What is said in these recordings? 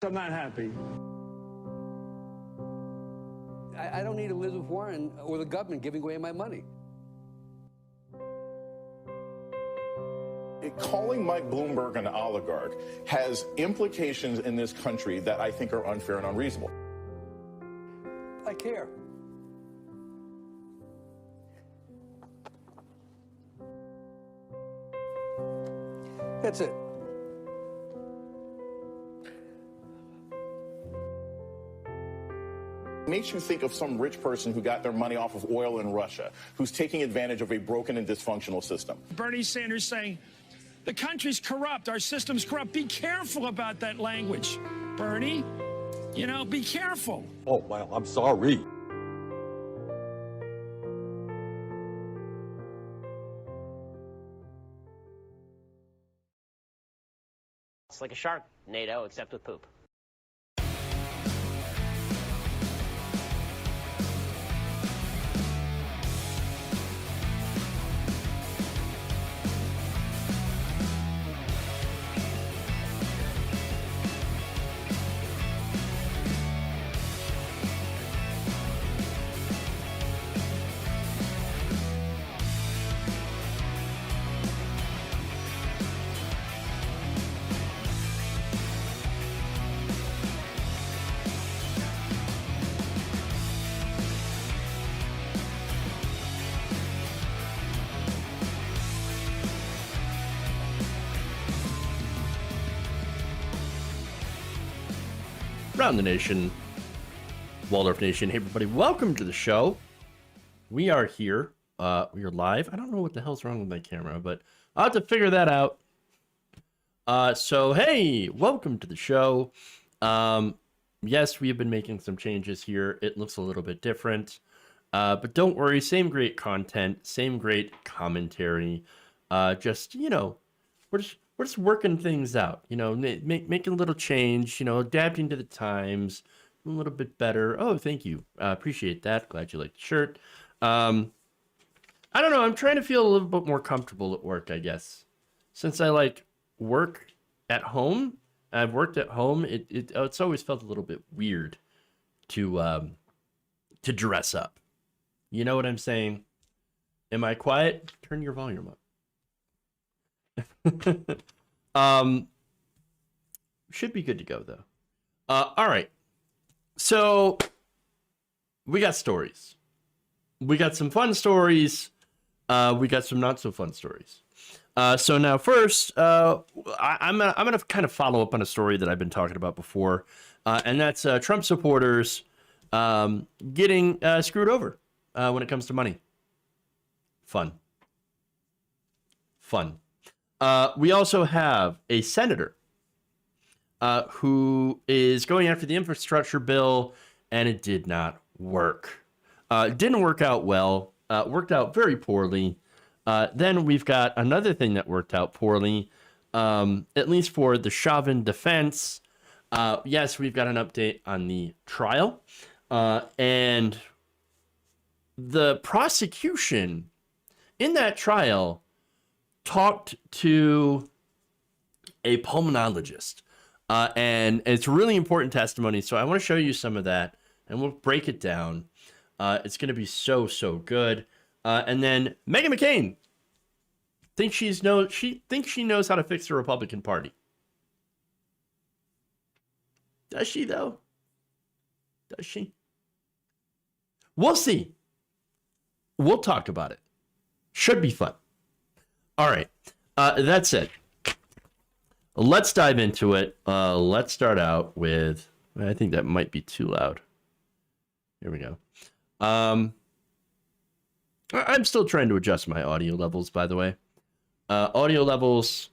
I'm not happy. I don't need Elizabeth Warren or the government giving away my money. Calling Mike Bloomberg an oligarch has implications in this country that I think are unfair and unreasonable. I care. That's it. Makes you think of some rich person who got their money off of oil in Russia, who's taking advantage of a broken and dysfunctional system. Bernie Sanders saying, the country's corrupt, our system's corrupt. Be careful about that language, Bernie. You know, be careful. Oh, well, I'm sorry. It's like a shark, NATO, except with poop. Around the nation, Waldorf Nation. Hey, everybody, welcome to the show. We are here. We are live. I don't know what the hell's wrong with my camera, but I'll have to figure that out. So, hey, welcome to the show. Yes, we have been making some changes here. It looks a little bit different. But don't worry, same great content, same great commentary. Just, you know, we're just working things out, you know, making a little change, you know, adapting to the times, a little bit better. Oh, thank you. Appreciate that. Glad you like the shirt. I don't know. I'm trying to feel a little bit more comfortable at work, I guess. Since I like work at home, I've worked at home. It's always felt a little bit weird to dress up. You know what I'm saying? Am I quiet? Turn your volume up. Should be good to go though. All right. So we got stories. We got some fun stories. We got some not so fun stories. So now first, I'm gonna kind of follow up on a story that I've been talking about before, and that's Trump supporters getting screwed over when it comes to money. Fun. We also have a senator who is going after the infrastructure bill, and it did not work. It didn't work out well. Worked out very poorly. Then we've got another thing that worked out poorly, at least for the Chauvin defense. Yes, we've got an update on the trial. And the prosecution in that trial talked to a pulmonologist, and it's really important testimony. So I want to show you some of that, and we'll break it down. It's going to be so good. And then Meghan McCain thinks she knows how to fix the Republican Party. Does she though? Does she? We'll see. We'll talk about it. Should be fun. All right, that's it. Let's dive into it. Let's start out with, I think that might be too loud. Here we go. I'm still trying to adjust my audio levels, by the way. Audio levels,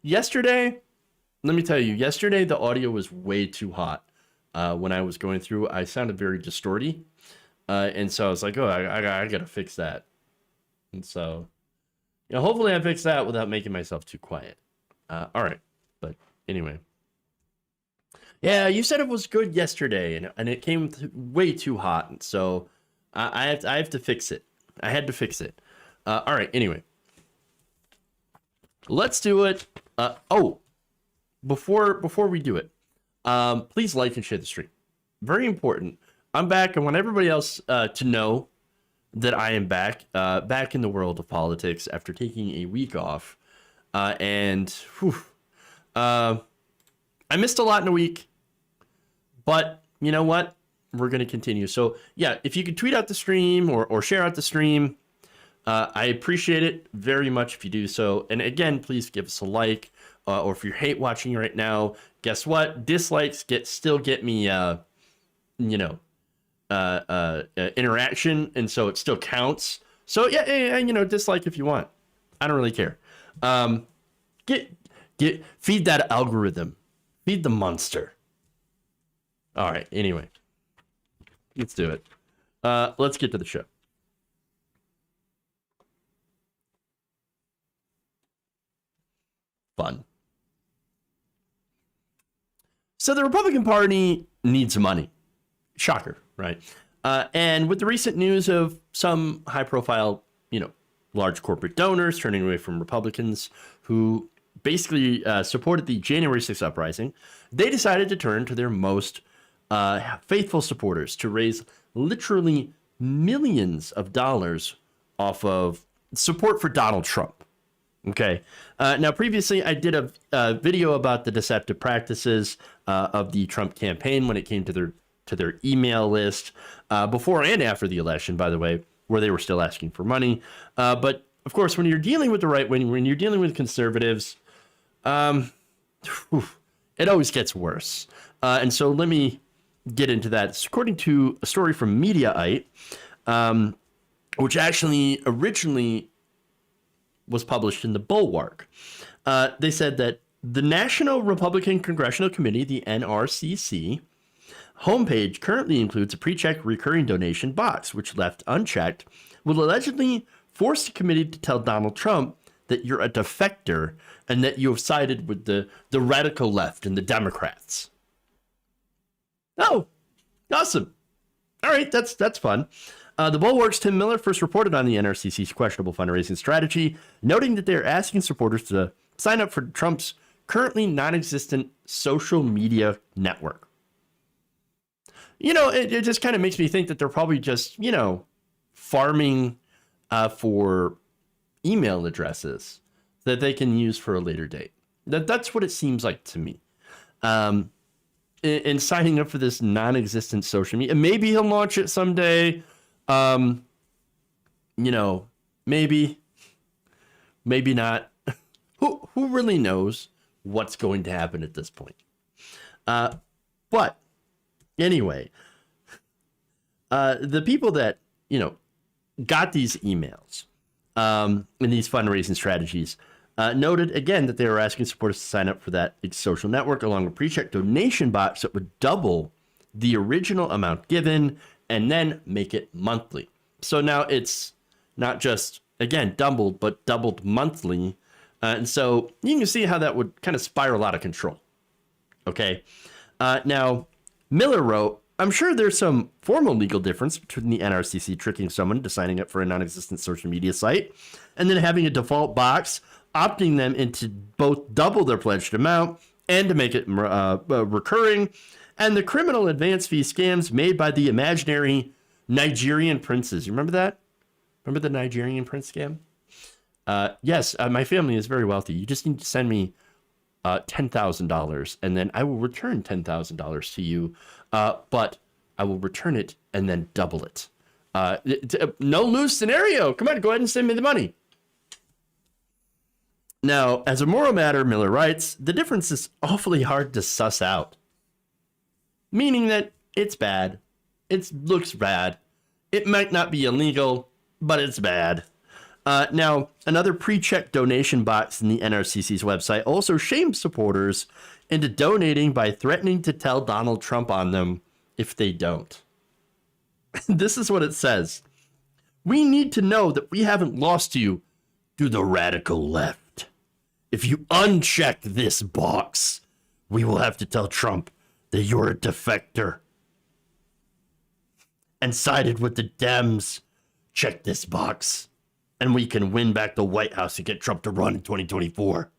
yesterday, let me tell you, yesterday the audio was way too hot. When I was going through, I sounded very distorty. And so I was like, oh, I got to fix that. And so, you know, hopefully I fix that without making myself too quiet. All right. But anyway. Yeah, you said it was good yesterday, and it came way too hot. And so I have to fix it. I had to fix it. All right. Anyway. Let's do it. Oh, before we do it, please like and share the stream. Very important. I'm back. I want everybody else to know that I am back in the world of politics after taking a week off. I missed a lot in a week, but you know what? We're going to continue. So yeah, if you could tweet out the stream or share out the stream, I appreciate it very much if you do so. And again, please give us a like, or if you hate watching right now, guess what? Dislikes still get me, interaction, and so it still counts. So yeah, dislike if you want. I don't really care. Feed that algorithm. Feed the monster. All right. Anyway, let's do it. Let's get to the show. Fun. So the Republican Party needs money. Shocker, right? And with the recent news of some high-profile, large corporate donors turning away from Republicans who basically supported the January 6th uprising, they decided to turn to their most faithful supporters to raise literally millions of dollars off of support for Donald Trump. Okay. Now, previously, I did a video about the deceptive practices of the Trump campaign when it came to their email list before and after the election, by the way, where they were still asking for money. But of course, when you're dealing with the right wing, when you're dealing with conservatives, it always gets worse. And so let me get into that. It's according to a story from Mediaite, which actually originally was published in the Bulwark. They said that the National Republican Congressional Committee, the NRCC, homepage currently includes a pre-checked recurring donation box, which left unchecked will allegedly force the committee to tell Donald Trump that you're a defector and that you have sided with the radical left and the Democrats. Oh, awesome. All right, that's fun. The Bulwark's Tim Miller first reported on the NRCC's questionable fundraising strategy, noting that they're asking supporters to sign up for Trump's currently non-existent social media network. It just kind of makes me think that they're probably just, farming for email addresses that they can use for a later date. That's what it seems like to me. In signing up for this non-existent social media, maybe he'll launch it someday. Maybe not. Who really knows what's going to happen at this point? But anyway, the people that, got these emails, and these fundraising strategies, noted again that they were asking supporters to sign up for that social network along with a pre-check donation box that would double the original amount given and then make it monthly. So now it's not just, again, doubled, but doubled monthly. And so you can see how that would kind of spiral out of control. Okay. Now, Miller wrote, I'm sure there's some formal legal difference between the NRCC tricking someone to signing up for a non-existent social media site and then having a default box, opting them into both double their pledged amount and to make it recurring, and the criminal advance fee scams made by the imaginary Nigerian princes. You remember that? Remember the Nigerian prince scam? Yes, my family is very wealthy. You just need to send me $10,000, and then I will return $10,000 to you. But I will return it and then double it. No lose scenario. Come on, go ahead and send me the money. Now, as a moral matter, Miller writes, the difference is awfully hard to suss out. Meaning that it's bad. It looks bad. It might not be illegal, but it's bad. Now, another pre-checked donation box in the NRCC's website also shames supporters into donating by threatening to tell Donald Trump on them if they don't. This is what it says. We need to know that we haven't lost you to the radical left. If you uncheck this box, we will have to tell Trump that you're a defector and sided with the Dems. Check this box, and we can win back the White House and get Trump to run in 2024.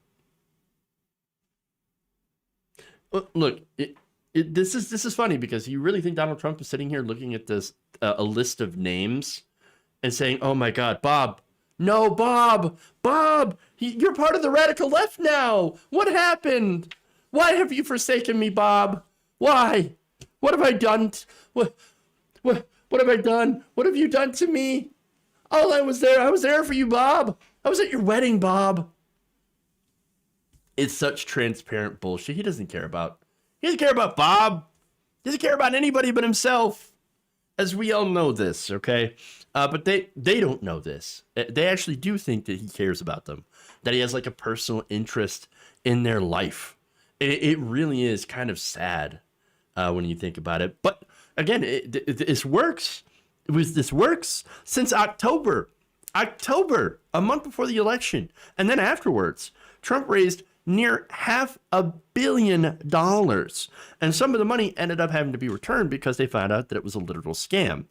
Look, this is funny because you really think Donald Trump is sitting here looking at this a list of names and saying, "Oh my God, Bob, no, Bob, you're part of the radical left now. What happened? Why have you forsaken me, Bob? Why? What have I done? What have I done? What have you done to me? Oh, I was there for you, Bob. I was at your wedding, Bob." It's such transparent bullshit. He doesn't care about Bob. He doesn't care about anybody but himself. As we all know this, okay? But they don't know this. They actually do think that he cares about them, that he has like a personal interest in their life. It really is kind of sad when you think about it. But again, this works. This works since October, a month before the election. And then afterwards, Trump raised near $500 million. And some of the money ended up having to be returned because they found out that it was a literal scam.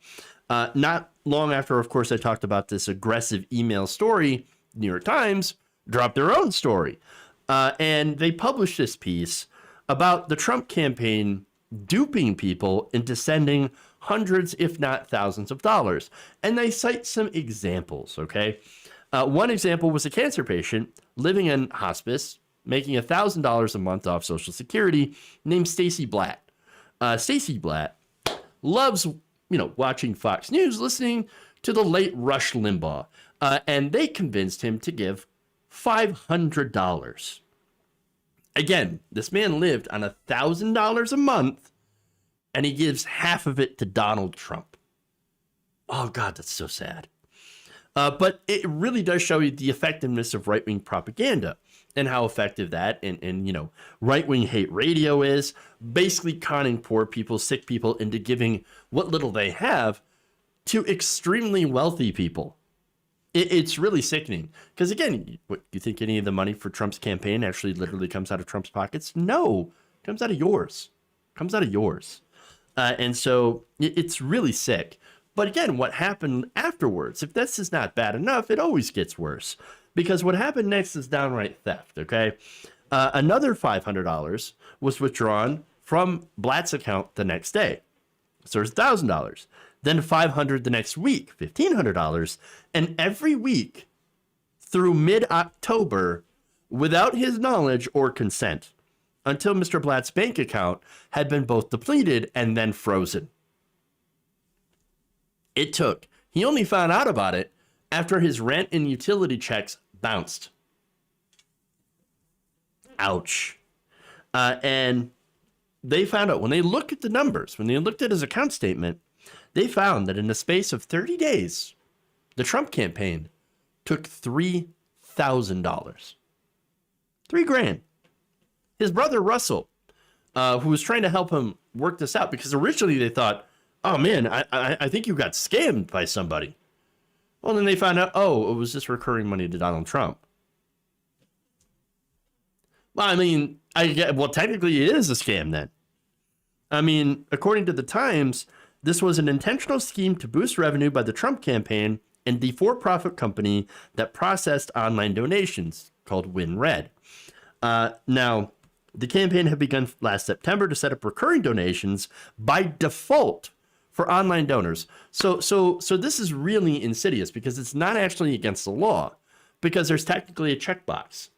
Not long after, of course, I talked about this aggressive email story, New York Times dropped their own story. And they published this piece about the Trump campaign duping people into sending hundreds, if not thousands of dollars. And they cite some examples, okay? One example was a cancer patient living in hospice, making $1,000 a month off Social Security, named Stacy Blatt. Stacy Blatt loves, watching Fox News, listening to the late Rush Limbaugh, and they convinced him to give $500. Again, this man lived on $1,000 a month, and he gives half of it to Donald Trump. Oh God, that's so sad. But it really does show you the effectiveness of right-wing propaganda and how effective that and right-wing hate radio is, basically conning poor people, sick people into giving what little they have to extremely wealthy people. It's really sickening. Because again, what, you think any of the money for Trump's campaign actually literally comes out of Trump's pockets? No, it comes out of yours. And so it's really sick. But again, what happened afterwards, if this is not bad enough, it always gets worse. Because what happened next is downright theft, okay? Another $500 was withdrawn from Blatt's account the next day. So there's $1,000. Then $500 the next week, $1,500. And every week through mid-October, without his knowledge or consent, until Mr. Blatt's bank account had been both depleted and then frozen. He only found out about it after his rent and utility checks bounced. Ouch. And they found out when they looked at the numbers, when they looked at his account statement, they found that in the space of 30 days, the Trump campaign took $3,000. $3,000. His brother Russell, who was trying to help him work this out, because originally they thought, oh man, I think you got scammed by somebody. Well, then they found out, oh, it was just recurring money to Donald Trump. Well, I mean, technically it is a scam then. I mean, according to the Times, this was an intentional scheme to boost revenue by the Trump campaign and the for-profit company that processed online donations called WinRed. Now, the campaign had begun last September to set up recurring donations by default for online donors. So this is really insidious because it's not actually against the law because there's technically a checkbox.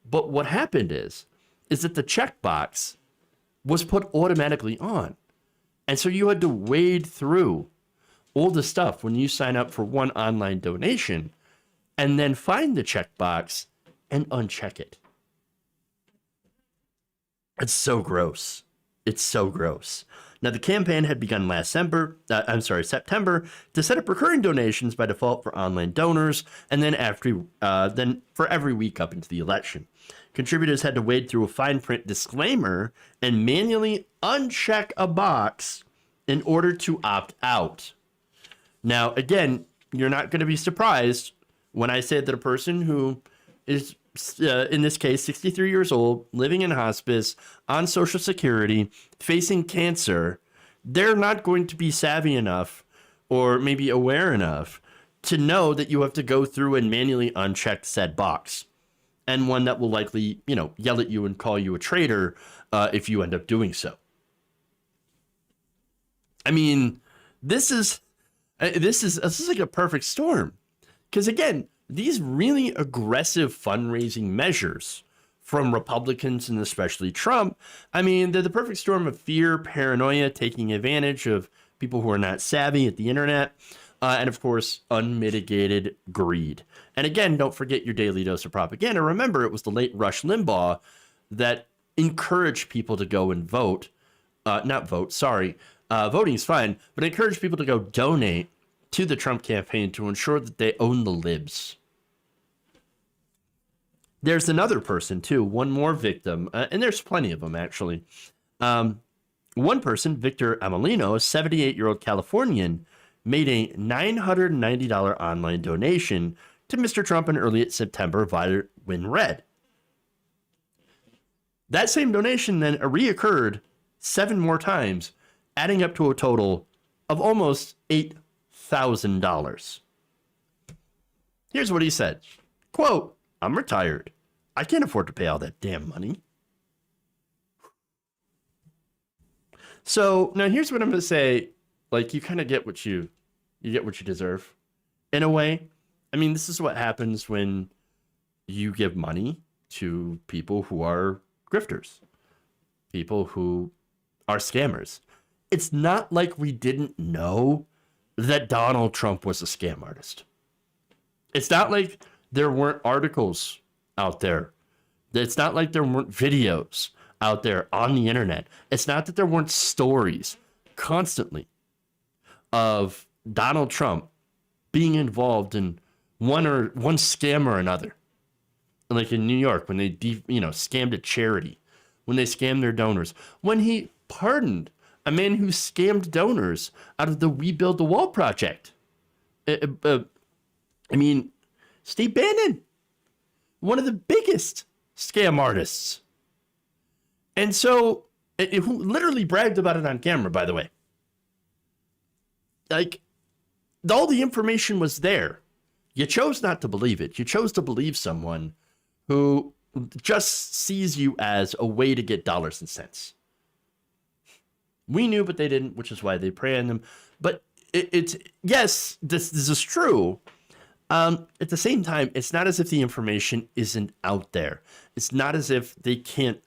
But what happened is that the checkbox was put automatically on. And so you had to wade through all the stuff when you sign up for one online donation and then find the checkbox and uncheck it. It's so gross. It's so gross. Now, the campaign had begun last September to set up recurring donations by default for online donors, and then for every week up into the election. Contributors had to wade through a fine print disclaimer and manually uncheck a box in order to opt out. Now, again, you're not going to be surprised when I say that a person who is in this case, 63 years old, living in hospice, on Social Security, facing cancer, they're not going to be savvy enough or maybe aware enough to know that you have to go through and manually uncheck said box. and one that will likely, yell at you and call you a traitor if you end up doing so. I mean, this is like a perfect storm. Because again, these really aggressive fundraising measures from Republicans and especially Trump, I mean, they're the perfect storm of fear, paranoia, taking advantage of people who are not savvy at the internet, and of course, unmitigated greed. And again, don't forget your daily dose of propaganda. Remember, it was the late Rush Limbaugh that encouraged people to go and vote. Voting is fine, but encouraged people to go donate to the Trump campaign to ensure that they own the libs. There's another person, too, one more victim, and there's plenty of them, actually. One person, Victor Amelino, a 78-year-old Californian, made a $990 online donation to Mr. Trump in early September via WinRed. That same donation then reoccurred 7 more times, adding up to a total of almost $8,000. Here's what he said. Quote, "I'm retired. I can't afford to pay all that damn money." So now here's what I'm going to say. Like, you kind of get what you deserve in a way. I mean, this is what happens when you give money to people who are grifters, people who are scammers. It's not like we didn't know that Donald Trump was a scam artist. It's not like there weren't articles out there. It's not like there weren't videos out there on the internet. It's not that there weren't stories constantly of Donald Trump being involved in one scam or another. Like in New York, when they scammed a charity, when they scammed their donors, when he pardoned a man who scammed donors out of the We Build the Wall project. I mean, Steve Bannon, one of the biggest scam artists. And so, who literally bragged about it on camera, by the way. Like, all the information was there. You chose not to believe it. You chose to believe someone who just sees you as a way to get dollars and cents. We knew, but they didn't, which is why they prey on them. But it's yes, this is true. At the same time, it's not as if the information isn't out there. It's not as if they can't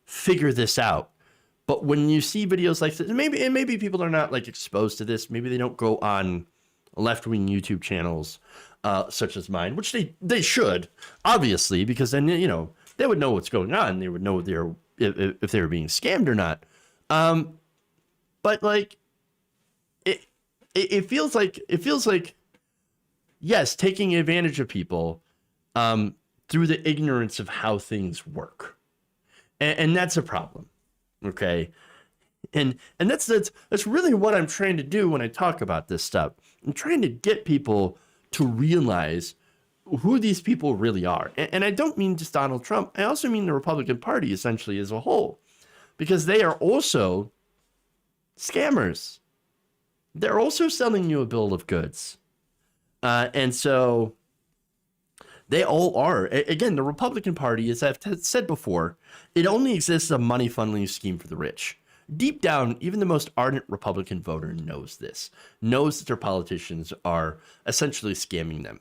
figure this out. But when you see videos like this, maybe people are not like exposed to this. Maybe they don't go on left-wing YouTube channels such as mine, which they should, obviously, because then they would know what's going on. They would know if they were being scammed or not. But like, it feels like, yes, taking advantage of people through the ignorance of how things work, and that's a problem. Okay, and that's really what I'm trying to do when I talk about this stuff. I'm trying to get people to realize who these people really are, and I don't mean just Donald Trump. I also mean the Republican Party essentially as a whole, because they are also scammers. They're also selling you a bill of goods. And so they all are. Again, the Republican Party, as I've said before, it only exists as a money funneling scheme for the rich. Deep down, even the most ardent Republican voter knows this, knows that their politicians are essentially scamming them,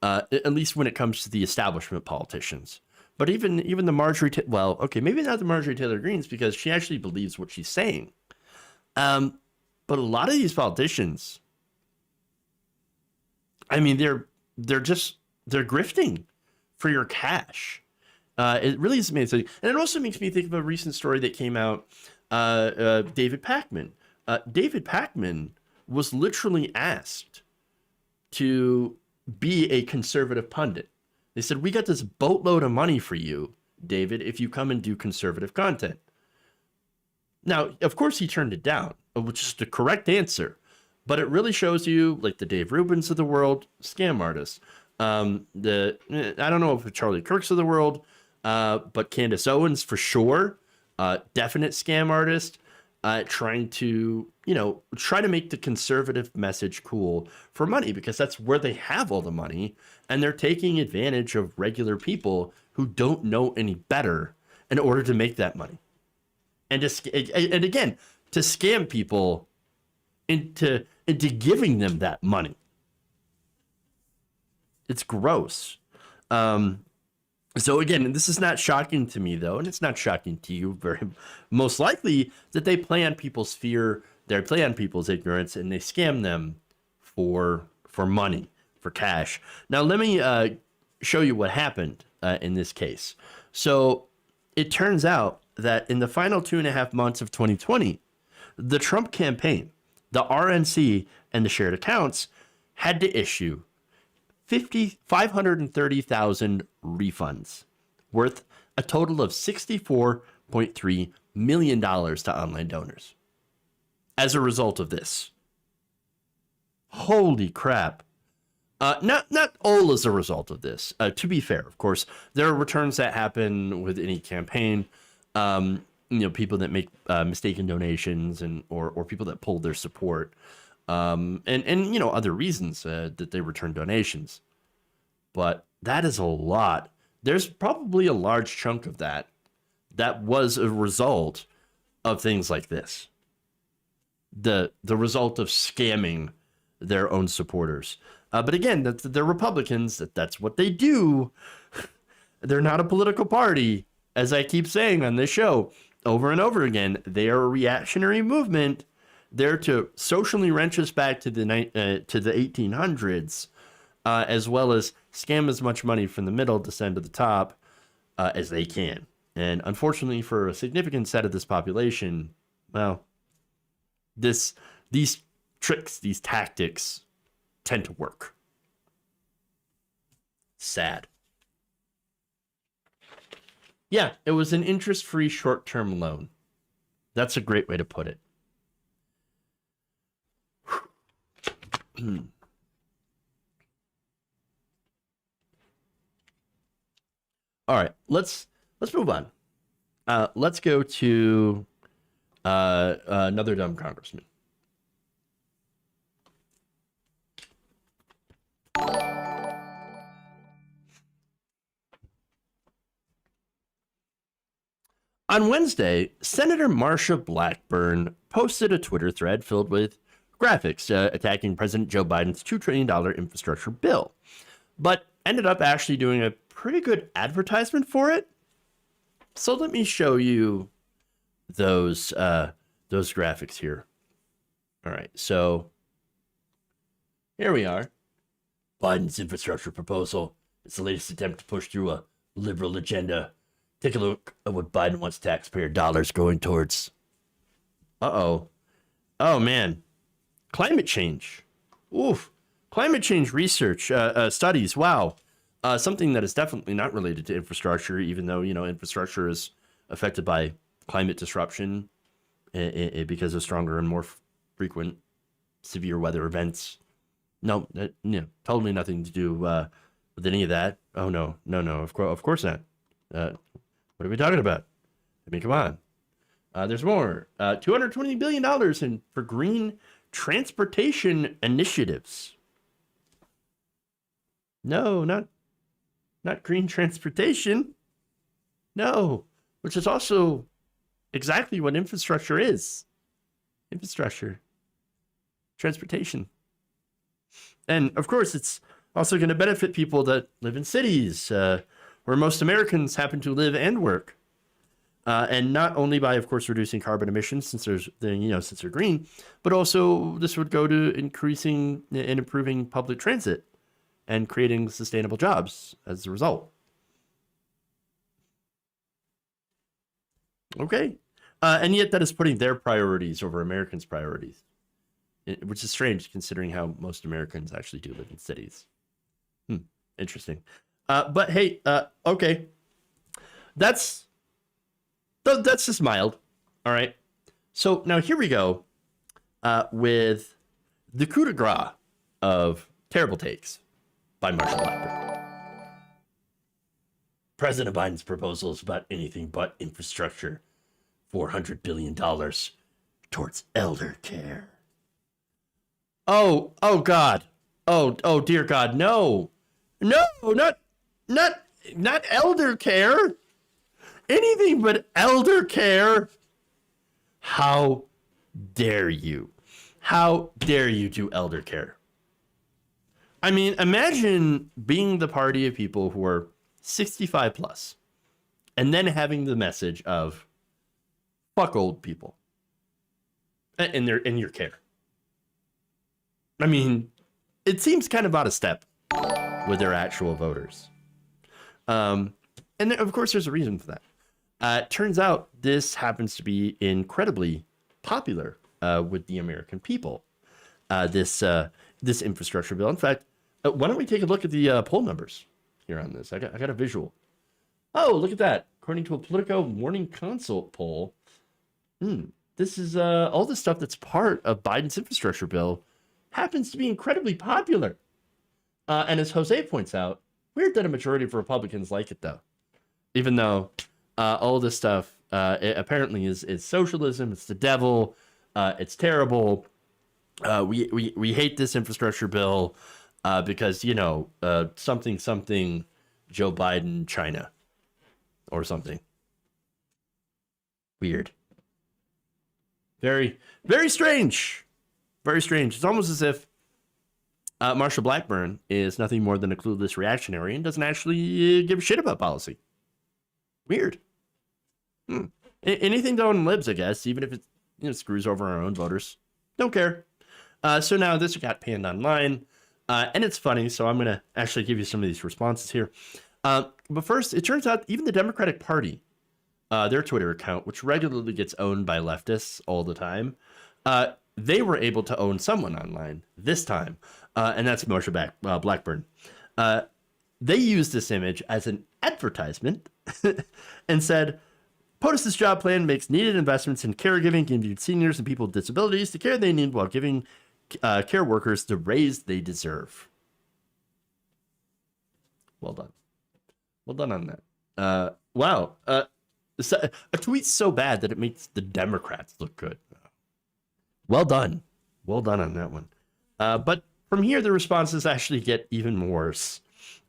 at least when it comes to the establishment politicians. But even the maybe not the Marjorie Taylor Greens, because she actually believes what she's saying. But a lot of these politicians, I mean, they're grifting for your cash. It really is amazing. And it also makes me think of a recent story that came out, David Pakman. David Pakman was literally asked to be a conservative pundit. They said, "We got this boatload of money for you, David, if you come and do conservative content." Now, of course, he turned it down, which is the correct answer. But it really shows you, like the Dave Rubins of the world, scam artists. I don't know if it's Charlie Kirk's of the world, but Candace Owens for sure, definite scam artist, trying to make the conservative message cool for money, because that's where they have all the money, and they're taking advantage of regular people who don't know any better in order to make that money. And again, to scam people into giving them that money. It's gross. So again, this is not shocking to me though, and it's not shocking to you very most likely that they play on people's fear, they play on people's ignorance, and they scam them for money, for cash. Now let me show you what happened in this case. So it turns out that in the final 2.5 months of 2020, the Trump campaign, the RNC, and the shared accounts had to issue 530,000 refunds worth a total of $64.3 million to online donors. As a result of this, holy crap. Not all as a result of this. To be fair, of course, there are returns that happen with any campaign. People that make mistaken donations or people that pull their support, and other reasons that they return donations. But that is a lot. There's probably a large chunk of that was a result of things like this. The result of scamming their own supporters. But again, they're Republicans. That's what they do. They're not a political party, as I keep saying on this show over and over again. They are a reactionary movement. They're to socially wrench us back to the 1800s, as well as scam as much money from the middle to send to the top as they can. And unfortunately, for a significant set of this population, well, these tricks, these tactics tend to work. Sad. Yeah, it was an interest-free short-term loan. That's a great way to put it. All right, let's move on. Let's go to another dumb congressman. On Wednesday, Senator Marsha Blackburn posted a Twitter thread filled with graphics attacking President Joe Biden's $2 trillion infrastructure bill, but ended up actually doing a pretty good advertisement for it. So let me show you those graphics here. All right, so here we are. Biden's infrastructure proposal. It's the latest attempt to push through a liberal agenda. Take a look at what Biden wants taxpayer dollars going towards. Uh-oh. Oh, man. Climate change. Oof. Climate change research, studies. Wow. Something that is definitely not related to infrastructure, even though, infrastructure is affected by climate disruption because of stronger and more frequent severe weather events. No, totally nothing to do with any of that. Oh, no, of course not. What are we talking about? I mean, come on. There's more. $220 billion for green transportation initiatives. No, not green transportation. No, which is also exactly what infrastructure is. Infrastructure. Transportation. And of course, it's also going to benefit people that live in cities, where most Americans happen to live and work. And not only by, of course, reducing carbon emissions since they're green, but also this would go to increasing and improving public transit and creating sustainable jobs as a result. Okay. And yet that is putting their priorities over Americans' priorities, which is strange considering how most Americans actually do live in cities. Interesting. But hey, okay. That's just mild. All right. So now here we go with the coup de grace of terrible takes by Marsha Blackburn. President Biden's proposal is about anything but infrastructure. $400 billion towards elder care. Oh God. Oh dear God. No, not not elder care. Anything but elder care. How dare you? How dare you do elder care? I mean, imagine being the party of people who are 65 plus and then having the message of fuck old people in your care. I mean, it seems kind of out of step with their actual voters. And of course, there's a reason for that. Turns out this happens to be incredibly popular with the American people. This infrastructure bill. In fact, why don't we take a look at the poll numbers here on this? I got a visual. Oh, look at that! According to a Politico Morning Consult poll, this is all the stuff that's part of Biden's infrastructure bill happens to be incredibly popular. And as Jose points out, weird that a majority of Republicans like it though, even though all this stuff it apparently is socialism. It's the devil. It's terrible. We hate this infrastructure bill because, you know, something Joe Biden, China or something. Weird. Very, very strange. Very strange. It's almost as if Marshall Blackburn is nothing more than a clueless reactionary and doesn't actually give a shit about policy. Weird. Anything done on libs, I guess, even if it screws over our own voters. Don't care. So now this got panned online, and it's funny, so I'm going to actually give you some of these responses here. But first, it turns out even the Democratic Party, their Twitter account, which regularly gets owned by leftists all the time, they were able to own someone online this time, and that's Moshe Blackburn. They used this image as an advertisement and said, POTUS's job plan makes needed investments in caregiving, giving seniors and people with disabilities the care they need while giving care workers the raise they deserve. Well done. Well done on that. Wow. A tweet so bad that it makes the Democrats look good. Well done. Well done on that one. But from here, the responses actually get even worse.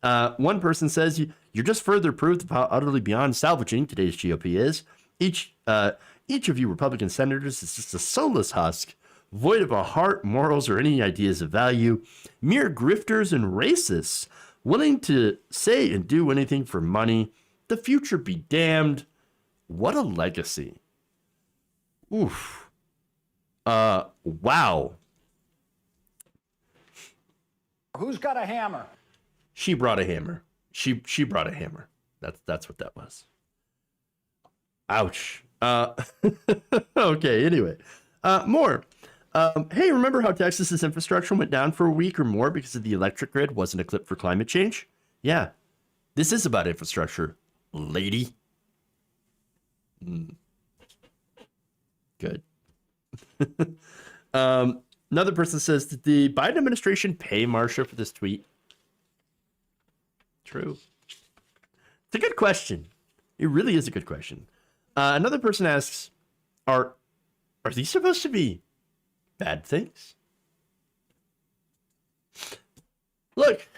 One person says, you're just further proof of how utterly beyond salvaging today's GOP is. Each of you Republican senators is just a soulless husk, void of a heart, morals, or any ideas of value. Mere grifters and racists, willing to say and do anything for money. The future be damned. What a legacy. Oof. Wow. Who's got a hammer? She brought a hammer. She brought a hammer. That's what that was. Ouch. Okay, anyway. More. Hey, remember how Texas's infrastructure went down for a week or more because of the electric grid wasn't equipped for climate change? Yeah. This is about infrastructure, lady. Good. Another person says, did the Biden administration pay Marsha for this tweet? True. It's a good question. It really is a good question. Another person asks, are these supposed to be bad things? Look,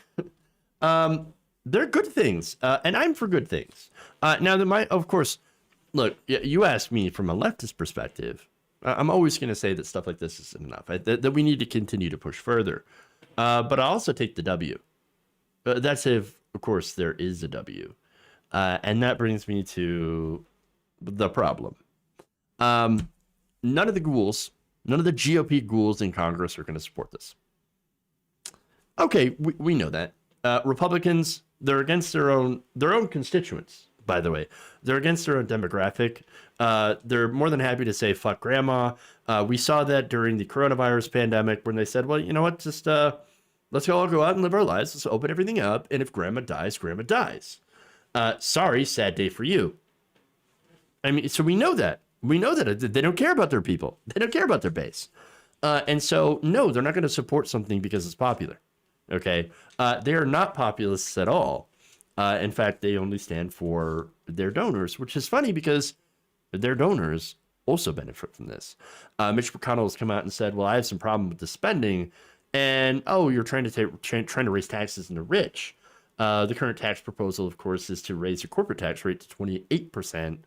they're good things, and I'm for good things. Now, of course, look, you ask me from a leftist perspective, I'm always going to say that stuff like this isn't enough, that we need to continue to push further. But I also take the W. That's if, of course, there is a W. And that brings me to the problem. None of the ghouls, none of the GOP ghouls in Congress are going to support this. Okay, we know that. Republicans, they're against their own constituents, by the way. They're against their own demographic. They're more than happy to say, fuck grandma. We saw that during the coronavirus pandemic when they said, well, you know what, just let's all go out and live our lives. Let's open everything up. And if grandma dies, grandma dies. Sorry, sad day for you. I mean, so we know that. We know that they don't care about their people. They don't care about their base. And so, no, they're not going to support something because it's popular. Okay? They are not populists at all. In fact, they only stand for their donors, which is funny because their donors also benefit from this. Mitch McConnell has come out and said, well, I have some problem with the spending. And, oh, you're trying to raise taxes on the rich. The current tax proposal, of course, is to raise the corporate tax rate to 28%,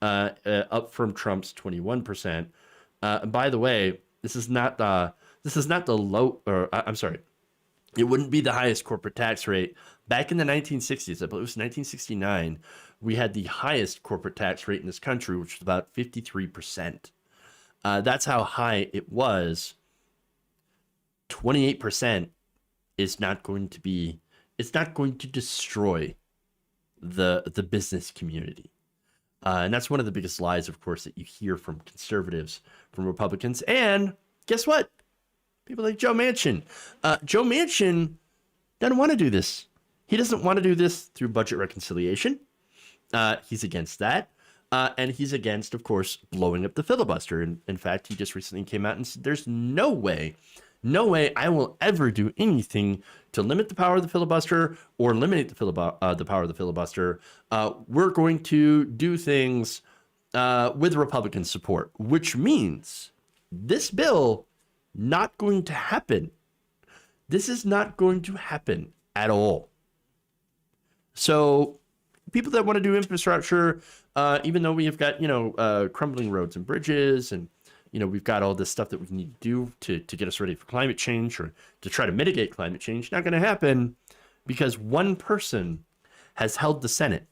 up from Trump's 21%. By the way, this is not the low, or I'm sorry, it wouldn't be the highest corporate tax rate. Back in the 1960s, I believe it was 1969, we had the highest corporate tax rate in this country, which was about 53%. That's how high it was. 28% is not going to be, it's not going to destroy the business community. And that's one of the biggest lies, of course, that you hear from conservatives, from Republicans. And guess what? People like Joe Manchin. Joe Manchin doesn't want to do this. He doesn't want to do this through budget reconciliation. He's against that. And he's against, of course, blowing up the filibuster. And in fact, he just recently came out and said, there's no way I will ever do anything to limit the power of the filibuster or eliminate the power of the filibuster. We're going to do things with Republican support, which means this bill not going to happen. This is not going to happen at all. So people that want to do infrastructure, even though we have got, crumbling roads and bridges, and, we've got all this stuff that we need to do to get us ready for climate change, or to try to mitigate climate change, not going to happen because one person has held the Senate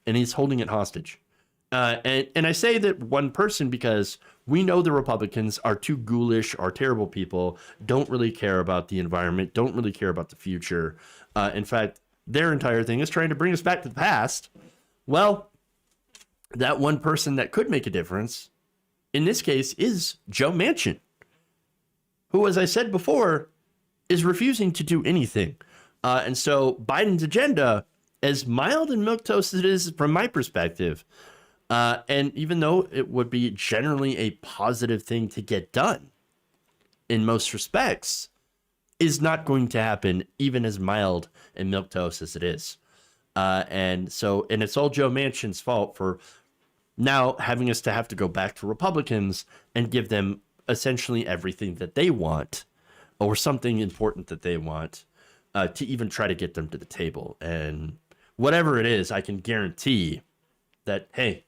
and he's holding it hostage. And I say that one person because we know the Republicans are too ghoulish, are terrible people, don't really care about the environment, don't really care about the future. In fact, their entire thing is trying to bring us back to the past. Well, that one person that could make a difference, in this case, is Joe Manchin, who, as I said before, is refusing to do anything. And so Biden's agenda, as mild and milquetoast as it is from my perspective, and even though it would be generally a positive thing to get done in most respects, is not going to happen, even as mild and milquetoast as it is. And it's all Joe Manchin's fault for now having us to have to go back to Republicans and give them essentially everything that they want, or something important that they want, to even try to get them to the table. And whatever it is, I can guarantee that, hey,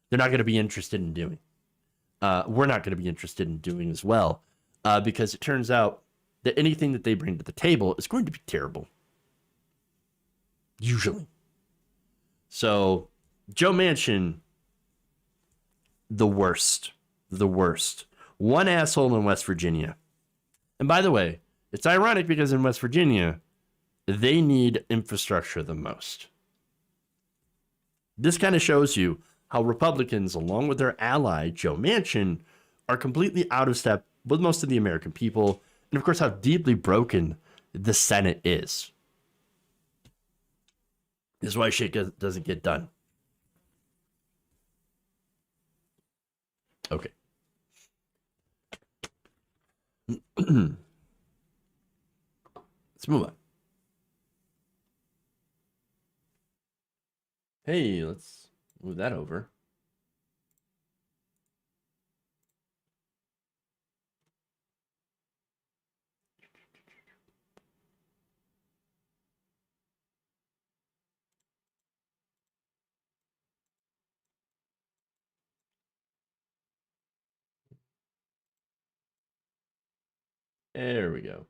they're not going to be interested in doing. We're not going to be interested in doing as well, because it turns out that anything that they bring to the table is going to be terrible. Usually. So, Joe Manchin, the worst. The worst. One asshole in West Virginia. And by the way, it's ironic because in West Virginia, they need infrastructure the most. This kind of shows you how Republicans, along with their ally, Joe Manchin, are completely out of step with most of the American people, and of course how deeply broken the Senate is. This is why shit doesn't get done. Okay. Let's move on. Hey, let's move that over. There we go.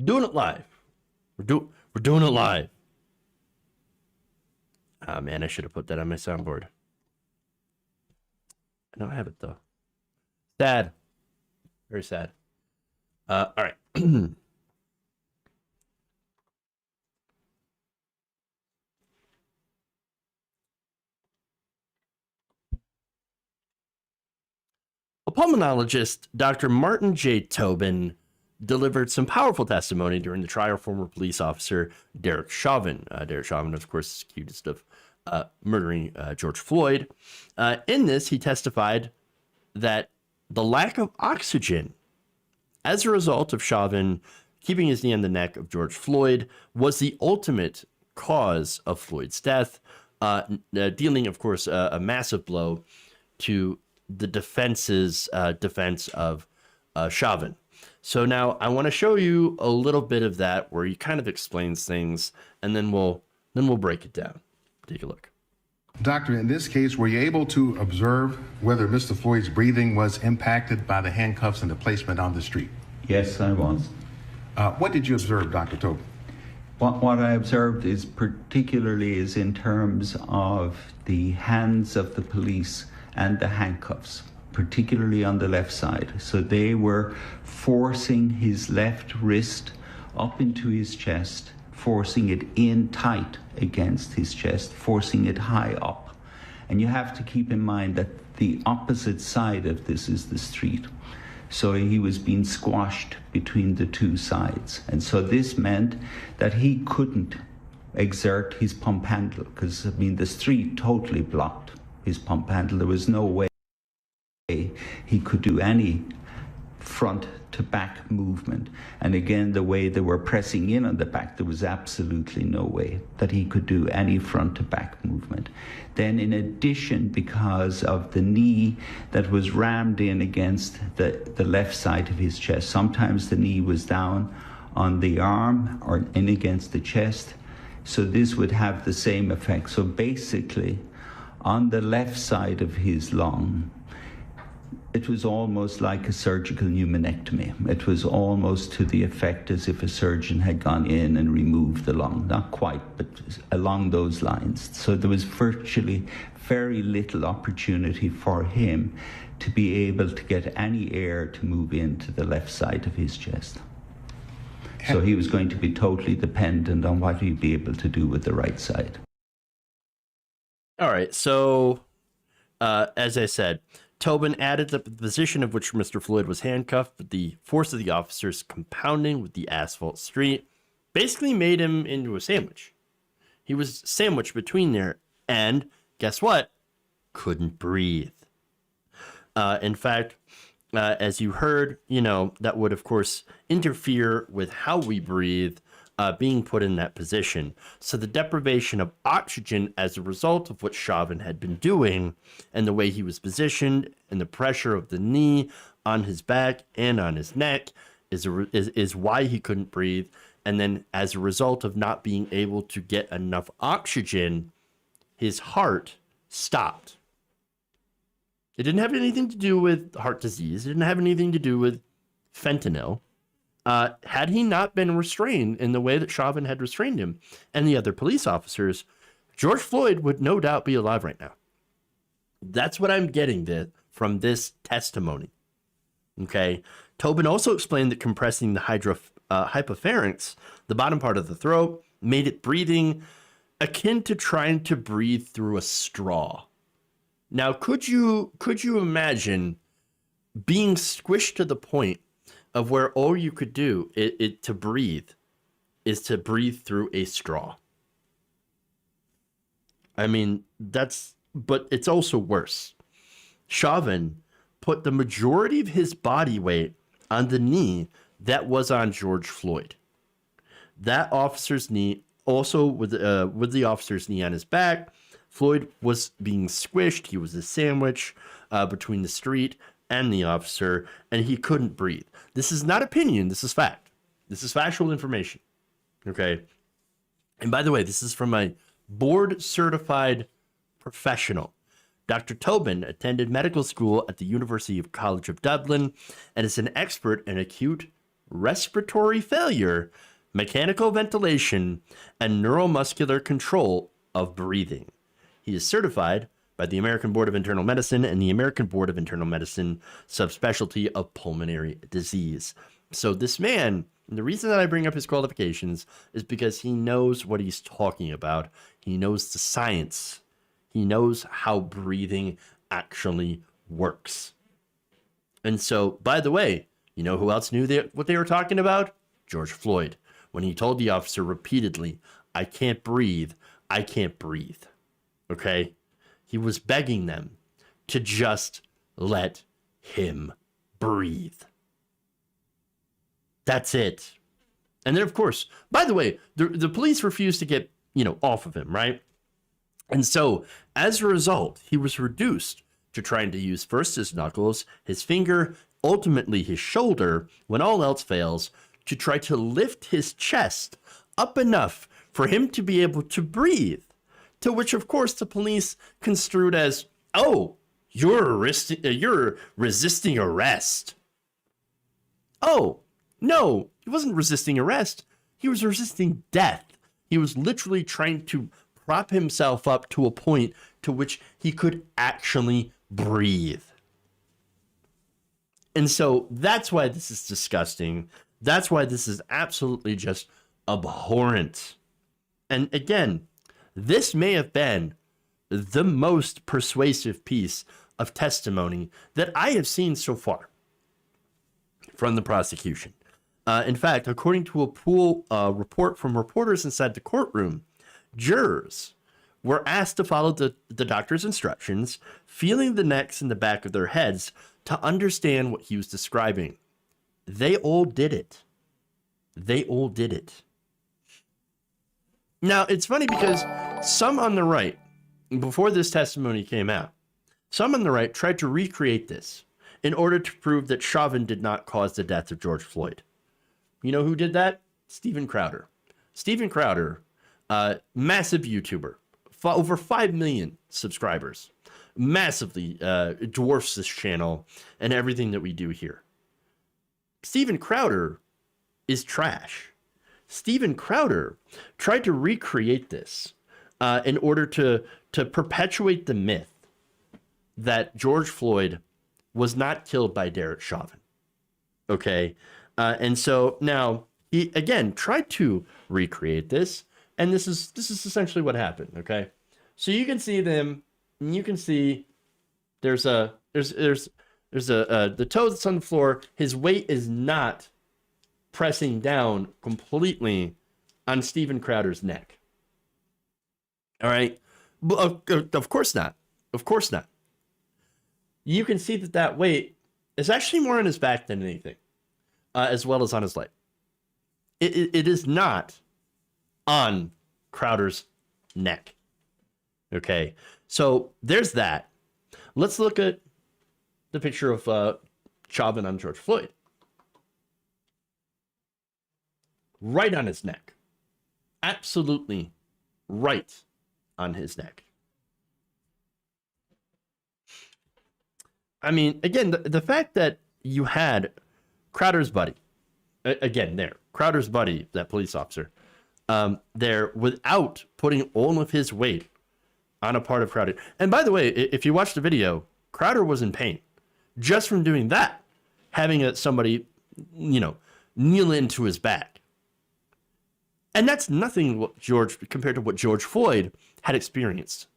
Doing it live. We're doing it live. Ah, man, I should have put that on my soundboard. I don't have it though. Sad. Very sad. All right. A pulmonologist, Dr. Martin J. Tobin, delivered some powerful testimony during the trial of former police officer Derek Chauvin. Derek Chauvin, of course, is accused of murdering George Floyd. In this, he testified that the lack of oxygen as a result of Chauvin keeping his knee on the neck of George Floyd was the ultimate cause of Floyd's death, dealing, of course, a massive blow to the defense of Chauvin. So now I want to show you a little bit of that where he kind of explains things, and then we'll break it down. Take a look. Doctor, in this case, were you able to observe whether Mr. Floyd's breathing was impacted by the handcuffs and the placement on the street? Yes, I was. What did you observe, Dr. Tobin? What I observed is particularly in terms of the hands of the police and the handcuffs, particularly on the left side. So they were forcing his left wrist up into his chest, forcing it in tight against his chest, forcing it high up. And you have to keep in mind that the opposite side of this is the street. So he was being squashed between the two sides. And so this meant that he couldn't exert his pump handle because, the street totally blocked his pump handle. There was no way he could do any front to back movement. And again, the way they were pressing in on the back, there was absolutely no way that he could do any front to back movement. Then in addition, because of the knee that was rammed in against the left side of his chest, sometimes the knee was down on the arm or in against the chest. So this would have the same effect. So basically, on the left side of his lung, it was almost like a surgical pneumonectomy. It was almost to the effect as if a surgeon had gone in and removed the lung. Not quite, but along those lines. So there was virtually very little opportunity for him to be able to get any air to move into the left side of his chest. So he was going to be totally dependent on what he'd be able to do with the right side. All right, so as I said, Tobin added that the position of which Mr. Floyd was handcuffed, but the force of the officers compounding with the asphalt street basically made him into a sandwich. He was sandwiched between there, and guess what? Couldn't breathe. In fact, as you heard, that would, of course, interfere with how we breathe, being put in that position. So the deprivation of oxygen as a result of what Chauvin had been doing and the way he was positioned and the pressure of the knee on his back and on his neck is why he couldn't breathe. And then as a result of not being able to get enough oxygen, his heart stopped. It didn't have anything to do with heart disease. It didn't have anything to do with fentanyl. Had he not been restrained in the way that Chauvin had restrained him and the other police officers, George Floyd would no doubt be alive right now. That's what I'm getting from this testimony. Okay. Tobin also explained that compressing the hypopharynx, the bottom part of the throat, made it breathing akin to trying to breathe through a straw. Now, could you imagine being squished to the point of where all you could do to breathe is to breathe through a straw? But it's also worse. Chauvin put the majority of his body weight on the knee that was on George Floyd. That officer's knee, also with the officer's knee on his back, Floyd was being squished. He was a sandwich between the street and the officer, and he couldn't breathe. This is not opinion. This is fact. This is factual information. Okay. And by the way, this is from a board-certified professional. Dr. Tobin attended medical school at the University of College of Dublin and is an expert in acute respiratory failure, mechanical ventilation, and neuromuscular control of breathing. He is certified by the American Board of Internal Medicine and the American Board of Internal Medicine subspecialty of pulmonary disease. So this man, and the reason that I bring up his qualifications is because he knows what he's talking about. He knows the science. He knows how breathing actually works. And so, by the way, you know who else knew what they were talking about? George Floyd, when he told the officer repeatedly, "I can't breathe, I can't breathe." Okay? He was begging them to just let him breathe. That's it. And then, of course, by the way, the police refused to get off of him, right? And so as a result, he was reduced to trying to use first his knuckles, his finger, ultimately his shoulder, when all else fails, to try to lift his chest up enough for him to be able to breathe. To which, of course, the police construed as, oh, you're resisting arrest. Oh, no, he wasn't resisting arrest. He was resisting death. He was literally trying to prop himself up to a point to which he could actually breathe. And so that's why this is disgusting. That's why this is absolutely just abhorrent. And again, this may have been the most persuasive piece of testimony that I have seen so far from the prosecution. In fact, according to a pool report from reporters inside the courtroom, jurors were asked to follow the doctor's instructions, feeling the necks in the back of their heads to understand what he was describing. They all did it. They all did it. Now, it's funny because some on the right, before this testimony came out, some on the right tried to recreate this in order to prove that Chauvin did not cause the death of George Floyd. You know who did that? Steven Crowder. Steven Crowder, massive YouTuber, over 5 million subscribers, massively dwarfs this channel and everything that we do here. Steven Crowder is trash. Steven Crowder tried to recreate this in order to perpetuate the myth that George Floyd was not killed by Derek Chauvin. Okay? And so now he again tried to recreate this, and this is essentially what happened. Okay? So you can see them, and you can see there's the toe that's on the floor. His weight is not pressing down completely on Steven Crowder's neck. All right. Of course not. Of course not. You can see that weight is actually more on his back than anything, as well as on his leg. It is not on Crowder's neck. Okay. So there's that. Let's look at the picture of Chauvin on George Floyd. Right on his neck. Absolutely right on his neck. I mean, again, the fact that you had Crowder's buddy, Crowder's buddy, that police officer, there without putting all of his weight on a part of Crowder. And by the way, if you watch the video, Crowder was in pain just from doing that, having somebody, kneel into his back. And that's nothing compared to what George Floyd had experienced,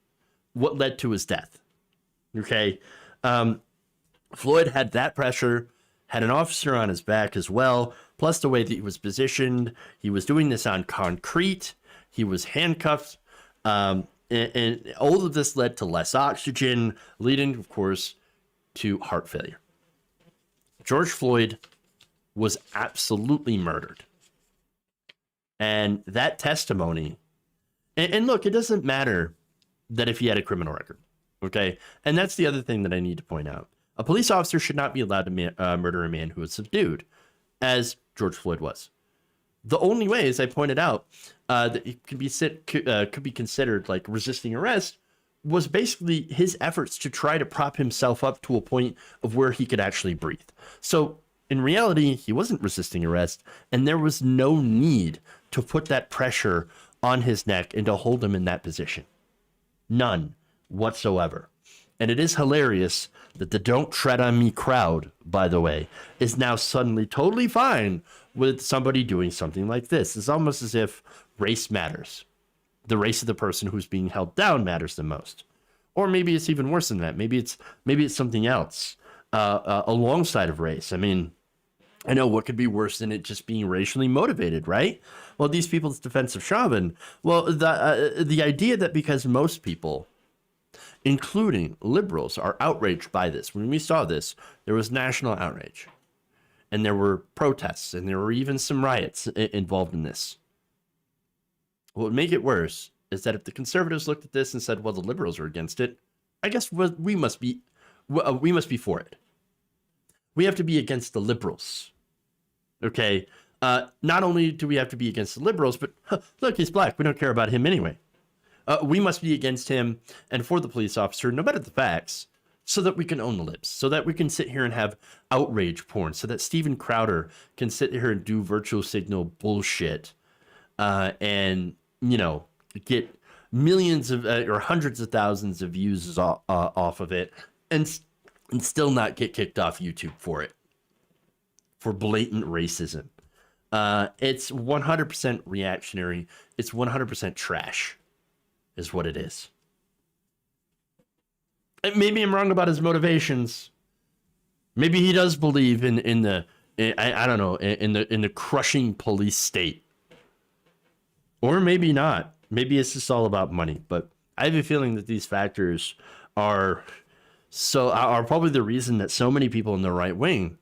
what led to his death. Okay? Floyd had that pressure, had an officer on his back as well, plus the way that he was positioned. He was doing this on concrete. He was handcuffed. And all of this led to less oxygen, leading, of course, to heart failure. George Floyd was absolutely murdered. And that testimony, and look, it doesn't matter that if he had a criminal record, okay? And that's the other thing that I need to point out. A police officer should not be allowed to murder a man who was subdued, as George Floyd was. The only way, as I pointed out, that it could be considered like resisting arrest was basically his efforts to try to prop himself up to a point of where he could actually breathe. So in reality, he wasn't resisting arrest, and there was no need to put that pressure on his neck and to hold him in that position. None whatsoever. And it is hilarious that the Don't Tread on Me crowd, by the way, is now suddenly totally fine with somebody doing something like this. It's almost as if race matters. The race of the person who's being held down matters the most. Or maybe it's even worse than that. Maybe it's something else alongside of race. I mean, I know what could be worse than it just being racially motivated, right? Well, these people's defense of Chauvin, well, the idea that because most people, including liberals, are outraged by this. When we saw this, there was national outrage. And there were protests, and there were even some riots involved in this. what would make it worse is that if the conservatives looked at this and said, well, the liberals are against it, I guess we must be for it. We have to be against the liberals. Okay? Not only do we have to be against the liberals, but look, he's black. We don't care about him anyway. We must be against him and for the police officer, no matter the facts, so that we can own the libs, so that we can sit here and have outrage porn, so that Steven Crowder can sit here and do virtual signal bullshit and, you know, get millions of or hundreds of thousands of views off of it and still not get kicked off YouTube for it, for blatant racism. It's 100% reactionary. It's 100% trash is what it is. Maybe I'm wrong about his motivations. Maybe he does believe in the I don't know, in the crushing police state. Or maybe not. Maybe it's just all about money. But I have a feeling that these factors are probably the reason that so many people in the right wing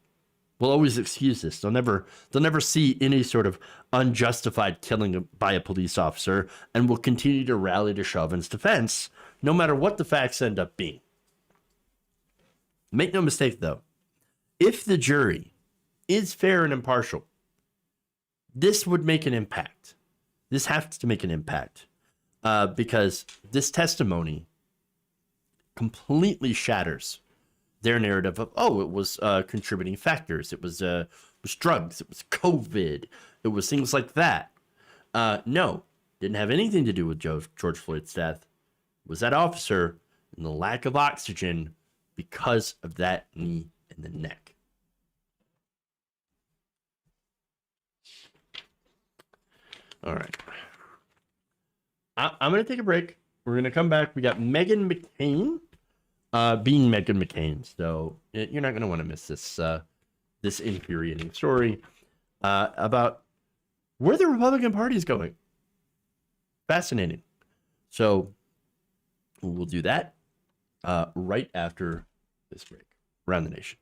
will always excuse this. They'll never see any sort of unjustified killing by a police officer and will continue to rally to Chauvin's defense, no matter what the facts end up being. Make no mistake, though, if the jury is fair and impartial, this would make an impact. This has to make an impact because this testimony completely shatters their narrative of, oh, it was contributing factors. It was drugs. It was COVID. It was things like that. No, didn't have anything to do with George Floyd's death. It was that officer and the lack of oxygen because of that knee in the neck. All right. I'm going to take a break. We're going to come back. We got Meghan McCain being Meghan McCain. So you're not going to want to miss this infuriating story about where the Republican Party is going. Fascinating. So we'll do that right after this break. Around the Nation.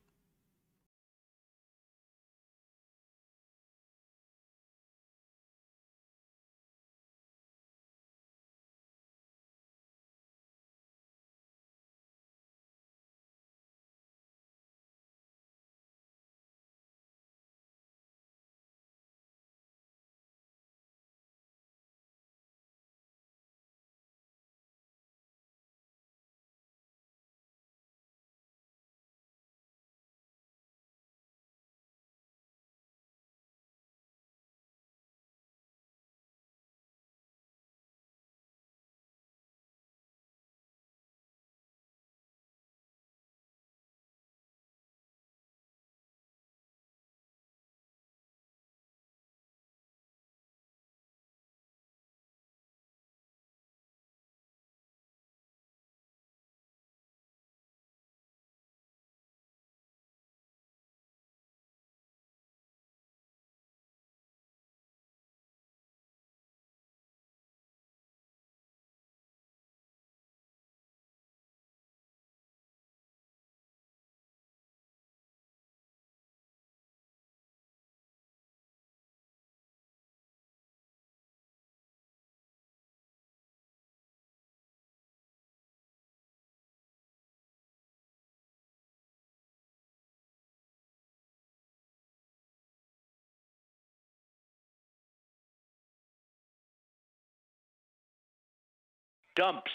Dumps.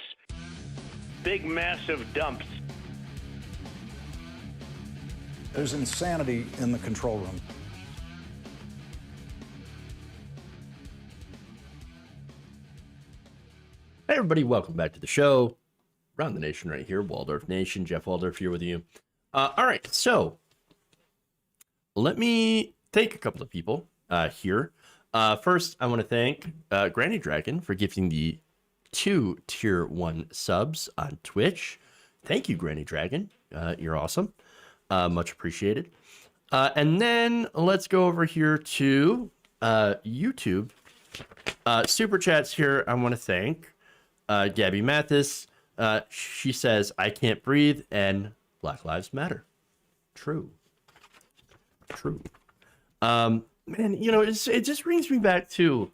Big, massive dumps. There's insanity in the control room. Hey everybody, welcome back to the show. Around the Nation right here, Waldorf Nation, Jeff Waldorf here with you. All right, so let me thank a couple of people here. First, I want to thank Granny Dragon for gifting the 2 tier 1 subs on Twitch. Thank you, Granny Dragon. You're awesome. Much appreciated. And then let's go over here to YouTube. Super chats here. I want to thank Gabby Mathis. She says, I can't breathe and Black Lives Matter. True. Man, you know, it just brings me back to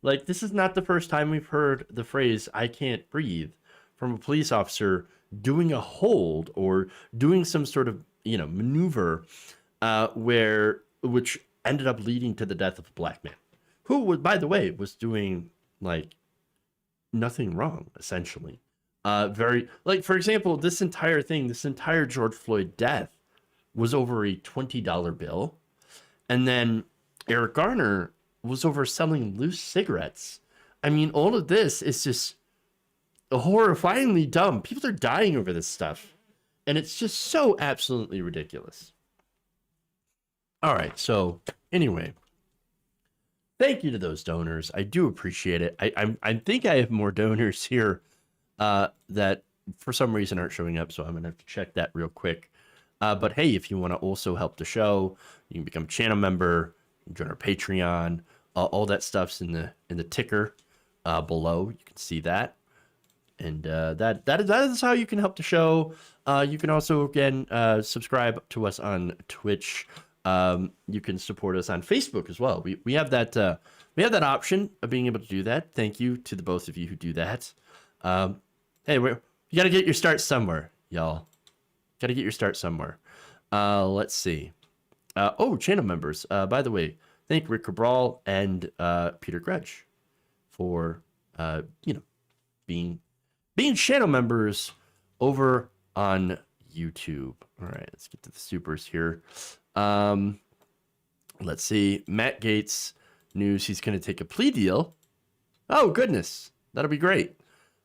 Like, this is not the first time we've heard the phrase "I can't breathe" from a police officer doing a hold or doing some sort of, maneuver which ended up leading to the death of a black man who, by the way, was doing like nothing wrong, essentially. For example, this entire George Floyd death was over a $20 bill. And then Eric Garner was over selling loose cigarettes. I mean, all of this is just horrifyingly dumb. People are dying over this stuff. And it's just so absolutely ridiculous. All right. So anyway, thank you to those donors. I do appreciate it. I think I have more donors here that for some reason aren't showing up. So I'm going to have to check that real quick. But hey, if you want to also help the show, you can become a channel member, join our Patreon. All that stuff's in the ticker below. You can see that. And that is how you can help the show. You can also, again, subscribe to us on Twitch. You can support us on Facebook as well. We have that option of being able to do that. Thank you to the both of you who do that. Hey, you got to get your start somewhere, y'all. Got to get your start somewhere. Let's see. Channel members. By the way, thank Rick Cabral and Peter Gretsch for being channel members over on YouTube. All right, let's get to the supers here. Let's see. Matt Gaetz news he's going to take a plea deal. Oh, goodness. That'll be great.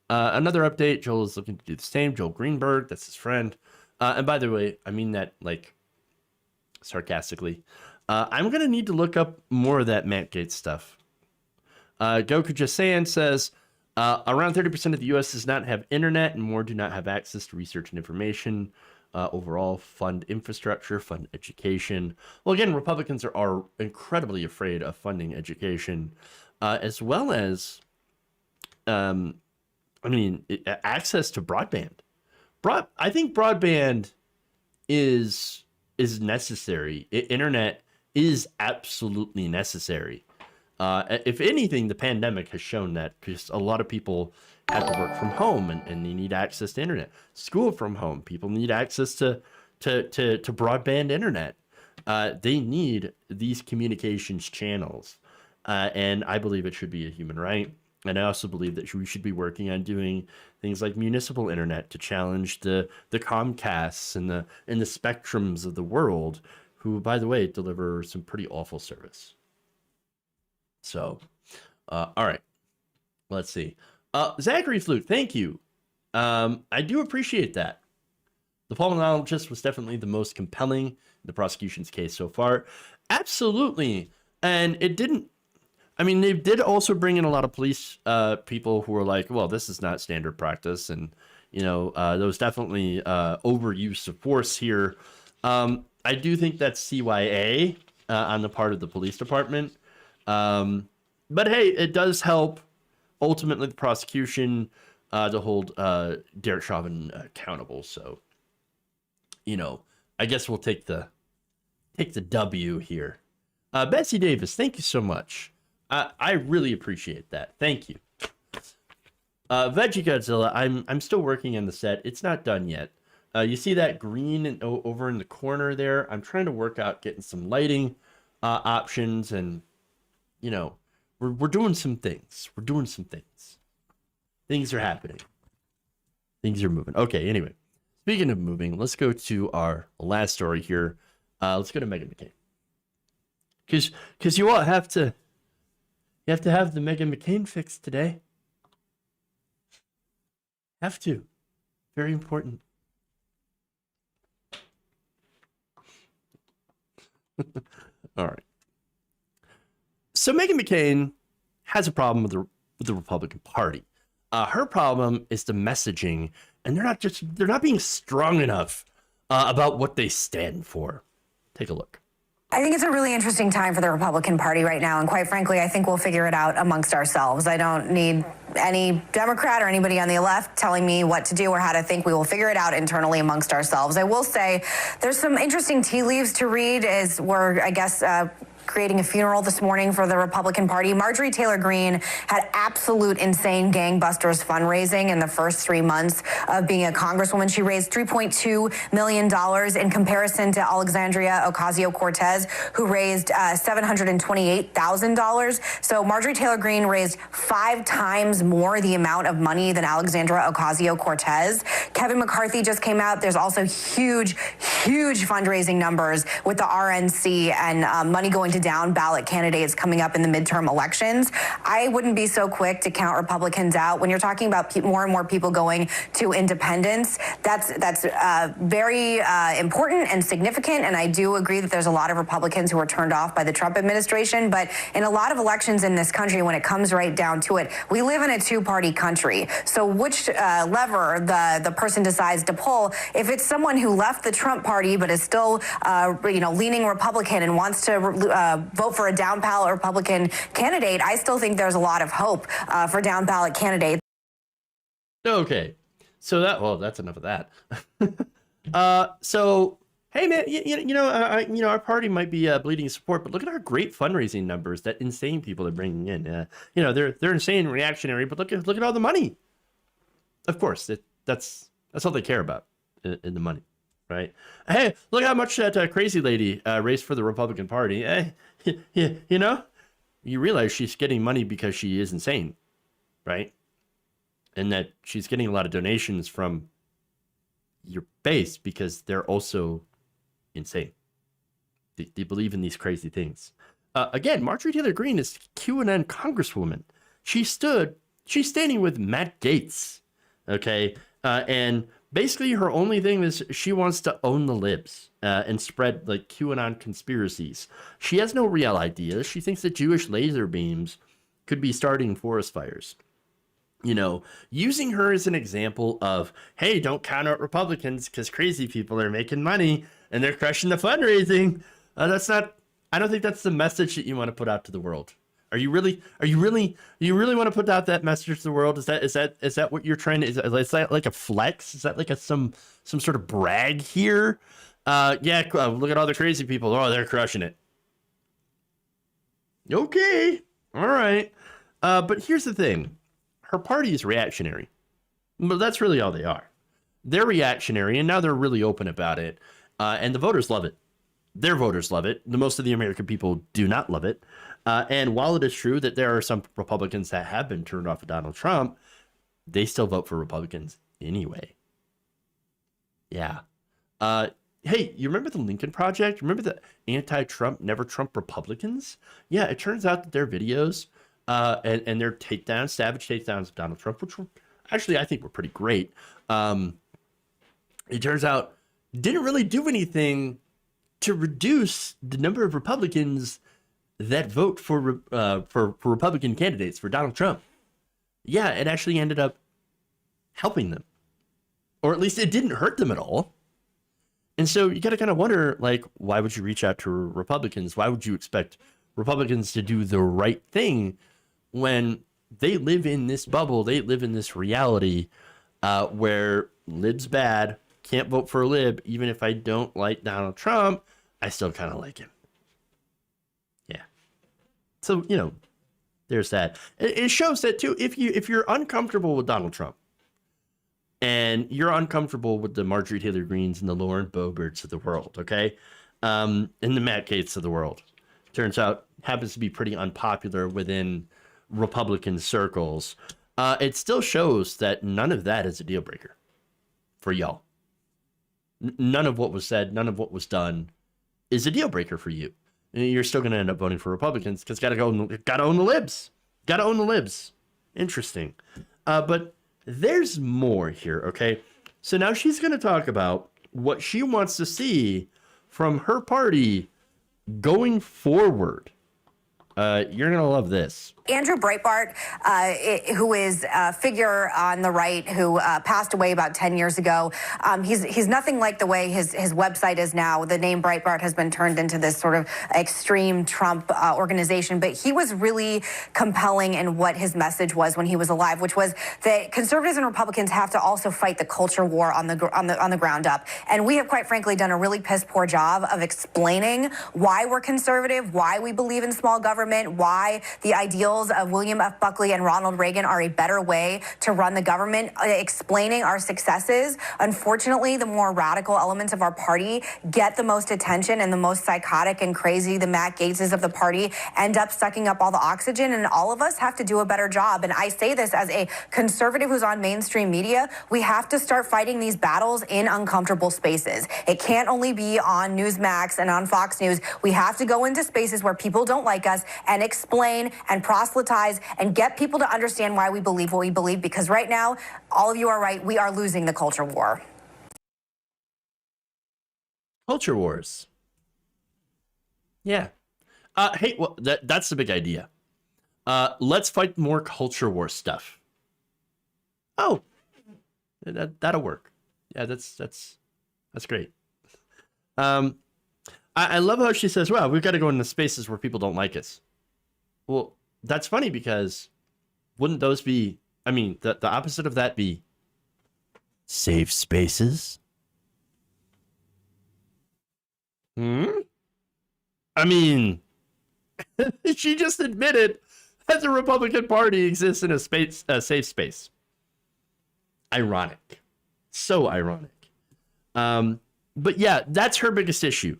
Another update. Joel is looking to do the same. Joel Greenberg, that's his friend. And by the way, I mean that like sarcastically. I'm going to need to look up more of that Matt Gaetz stuff. Goku Jasayan says, around 30% of the U.S. does not have internet and more do not have access to research and information. Overall, fund infrastructure, fund education. Well, again, Republicans are incredibly afraid of funding education, as well as, access to broadband. I think broadband is necessary. Internet is absolutely necessary. If anything, the pandemic has shown that because a lot of people have to work from home and they need access to internet. School from home, people need access to broadband internet. They need these communications channels, and I believe it should be a human right. And I also believe that we should be working on doing things like municipal internet to challenge the Comcasts and the Spectrums of the world, who, by the way, deliver some pretty awful service. So, all right, let's see. Zachary Flute, thank you. I do appreciate that. The pulmonologist was definitely the most compelling in the prosecution's case so far. Absolutely. And it didn't, they did also bring in a lot of police people who were like, well, this is not standard practice. And, there was definitely overuse of force here. I do think that's CYA on the part of the police department. But hey, it does help ultimately the prosecution to hold Derek Chauvin accountable. So, I guess we'll take the W here. Betsy Davis, thank you so much. I really appreciate that. Thank you. Veggie Godzilla, I'm still working on the set. It's not done yet. You see that green over in the corner there? I'm trying to work out getting some lighting options, and we're doing some things. We're doing some things. Things are happening. Things are moving. Okay, anyway. Speaking of moving, let's go to our last story here. Let's go to Meghan McCain. Because you all have to have the Meghan McCain fix today. Have to. Very important. All right. So Meghan McCain has a problem with the Republican Party. Her problem is the messaging, and they're not being strong enough about what they stand for. Take a look. I think it's a really interesting time for the Republican Party right now, and quite frankly, I think we'll figure it out amongst ourselves. I don't need any Democrat or anybody on the left telling me what to do or how to think. We will figure it out internally amongst ourselves. I will say there's some interesting tea leaves to read as we're, I guess, creating a funeral this morning for the Republican Party. Marjorie Taylor Greene had absolute insane gangbusters fundraising in the first 3 months of being a congresswoman. She raised $3.2 million in comparison to Alexandria Ocasio-Cortez, who raised $728,000. So Marjorie Taylor Greene raised 5 times more the amount of money than Alexandria Ocasio-Cortez. Kevin McCarthy just came out. There's also huge fundraising numbers with the RNC and money going to down ballot candidates coming up in the midterm elections. I wouldn't be so quick to count Republicans out. When you're talking about more and more people going to independence, that's very important and significant. And I do agree that there's a lot of Republicans who are turned off by the Trump administration. But in a lot of elections in this country, when it comes right down to it, we live in a two-party country. So which lever the person decides to pull, if it's someone who left the Trump party but is still leaning Republican and wants to vote for a down ballot Republican candidate, I still think there's a lot of hope for down ballot candidates. Okay, so that's enough of that. So hey man, our party might be bleeding support, but look at our great fundraising numbers that insane people are bringing in. They're insane, reactionary, but look at all the money. Of course, that's all they care about in the money, right? Hey, look how much that crazy lady raised for the Republican Party. You realize she's getting money because she is insane, right? And that she's getting a lot of donations from your base because they're also insane. They believe in these crazy things. Again, Marjorie Taylor Greene is QAnon congresswoman. She's standing with Matt Gaetz, okay? And basically her only thing is she wants to own the libs and spread like QAnon conspiracies. She has no real ideas. She thinks that Jewish laser beams could be starting forest fires. Using her as an example of, hey, don't count out Republicans because crazy people are making money and they're crushing the fundraising. I don't think that's the message that you want to put out to the world. You really want to put out that message to the world? Is that what you're trying to, is that like a flex? Is that like some sort of brag here? Look at all the crazy people. Oh, they're crushing it. Okay. All right. But here's the thing. Her party is reactionary, but that's really all they are. They're reactionary, and now they're really open about it, and the voters love it. Their voters love it. The most of the American people do not love it. And while it is true that there are some Republicans that have been turned off of Donald Trump, they still vote for Republicans anyway. Yeah. Hey, you remember the Lincoln Project? Remember the anti-Trump, never Trump Republicans? Yeah, it turns out that their videos and their takedowns, savage takedowns of Donald Trump, which were actually, I think, were pretty great. It turns out didn't really do anything to reduce the number of Republicans that vote for Republican candidates for Donald Trump. Yeah, it actually ended up helping them, or at least it didn't hurt them at all. And so you got to kind of wonder, like, why would you reach out to Republicans? Why would you expect Republicans to do the right thing when they live in this bubble? They live in this reality where lib's bad, can't vote for a lib. Even if I don't like Donald Trump, I still kind of like him. Yeah. So, there's that. It shows that too, if you're uncomfortable with Donald Trump and you're uncomfortable with the Marjorie Taylor Greenes and the Lauren Boeberts of the world, okay? And the Matt Gaetz of the world. Turns out happens to be pretty unpopular within Republican circles. It still shows that none of that is a deal breaker for y'all. None of what was said, none of what was done is a deal breaker for you. You're still going to end up voting for Republicans because gotta own the libs. Gotta own the libs. Interesting. But there's more here, okay? So now she's going to talk about what she wants to see from her party going forward. You're going to love this. Andrew Breitbart, who is a figure on the right who passed away about 10 years ago, he's nothing like the way his website is now. The name Breitbart has been turned into this sort of extreme Trump organization, but he was really compelling in what his message was when he was alive, which was that conservatives and Republicans have to also fight the culture war on the ground up. And we have, quite frankly, done a really piss poor job of explaining why we're conservative, why we believe in small government, why the ideals of William F. Buckley and Ronald Reagan are a better way to run the government, explaining our successes. Unfortunately, the more radical elements of our party get the most attention, and the most psychotic and crazy, the Matt Gaetzes of the party, end up sucking up all the oxygen, and all of us have to do a better job. And I say this as a conservative who's on mainstream media. We have to start fighting these battles in uncomfortable spaces. It can't only be on Newsmax and on Fox News. We have to go into spaces where people don't like us and explain and proselytize and get people to understand why we believe what we believe, because right now, all of you are right, we are losing the culture war. Culture wars. Yeah. Hey, well, that's the big idea. Let's fight more culture war stuff. Oh, that'll work. Yeah, that's great. I love how she says, well, we've got to go into spaces where people don't like us. Well, that's funny, because wouldn't those be, I mean, the opposite of that be safe spaces? I mean, she just admitted that the Republican Party exists in a safe space. Ironic. So ironic. But yeah, that's her biggest issue,